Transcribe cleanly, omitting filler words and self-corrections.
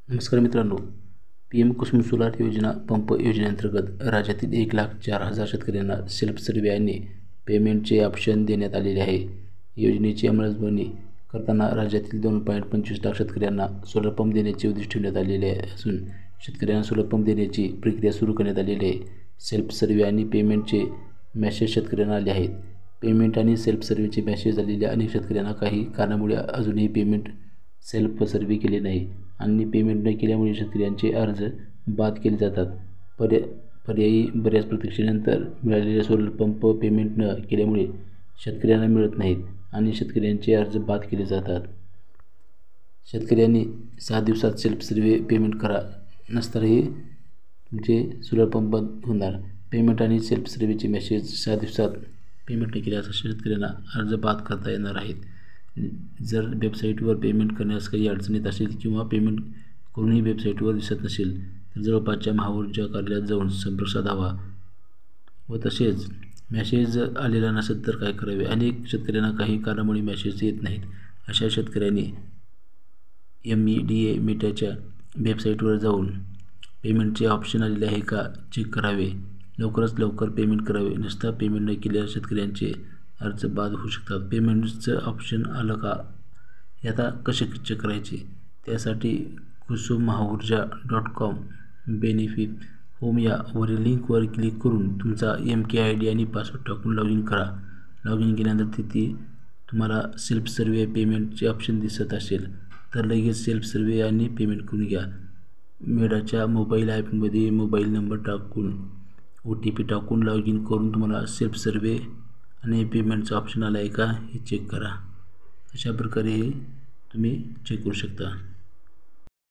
नमस्कार मित्रांनो, PM Kusum solar योजना पंप योजनेअंतर्गत राज्यातील 1,04,000 शेतकऱ्यांना सेल्फ सर्व्हे आणि पेमेंटचे ऑप्शन देण्यात आलेले आहे. योजनेची अंमलबजावणी करताना राज्यातील 2.25 लाख शेतकऱ्यांना सोलर पंप देण्याचे उद्दिष्ट ठेवण्यात आलेले असून शेतकऱ्यांना सोलर पंप देण्याची प्रक्रिया सुरू करण्यात आलेली आहे. सेल्फ सर्व्हे आणि पेमेंटचे मेसेज शेतकऱ्यांना आले आहेत. पेमेंट आणि सेल्फ सर्व्हेचे मेसेज आलेल्या अनेक शेतकऱ्यांना काही कारणामुळे अजूनही पेमेंट सेल्फ सर्व्हे केले नाही आणि पेमेंट न केल्यामुळे शेतकऱ्यांचे अर्ज बाद केले जातात. पर्यायी बऱ्याच प्रतीक्षेनंतर मिळालेले सोलर पंप पेमेंट न केल्यामुळे शेतकऱ्यांना मिळत नाहीत आणि शेतकऱ्यांचे अर्ज बाद केले जातात. शेतकऱ्यांनी 6 दिवसात सेल्फ सर्व्हे पेमेंट करा, नसतरही तुमचे सोलर पंप बंद होणार. पेमेंट आणि सेल्फ सर्व्हेचे मेसेज 6 दिवसात पेमेंट न केल्यास शेतकऱ्यांना अर्ज बाद करता येणार आहेत. जर वेबसाईटवर पेमेंट करण्यास काही अडचण येत असेल किंवा पेमेंट करूनही वेबसाईटवर दिसत नसेल तर जवळपासच्या महाऊर्जा कार्यालयात जाऊन संपर्क साधावा व तसेच मेसेज आलेला नसेल तर काय करावे. अनेक शेतकऱ्यांना काही कारणामुळे मेसेज येत नाहीत. अशा शेतकऱ्यांनी MEDA मेटाच्या वेबसाईटवर जाऊन पेमेंटचे ऑप्शन आलेले आहे का चेक करावे. लवकरात लवकर पेमेंट करावे. नुसता पेमेंट न केल्यास शेतकऱ्यांचे अर्ज बाद होऊ शकतात. पेमेंटचं ऑप्शन आलं का हे आता कसे चेक करायचे त्यासाठी kusummahaurja.com बेनिफिट होम या वरील लिंकवर क्लिक करून तुमचा MKID आणि पासवर्ड टाकून लॉग इन करा. लॉग इन केल्यानंतर तिथे तुम्हाला सेल्फ सर्व्हे पेमेंटचे ऑप्शन दिसत असेल तर लगेच सेल्फ सर्व्हे आणि पेमेंट करून घ्या. मेडाच्या मोबाईल ॲपमध्ये मोबाईल नंबर टाकून OTP टाकून लॉग इन करून तुम्हाला सेल्फ सर्व्हे आणि पेमेंटचा ऑप्शन आला आहे का हे चेक करा. अशा प्रकारे तुम्ही चेक करू शकता.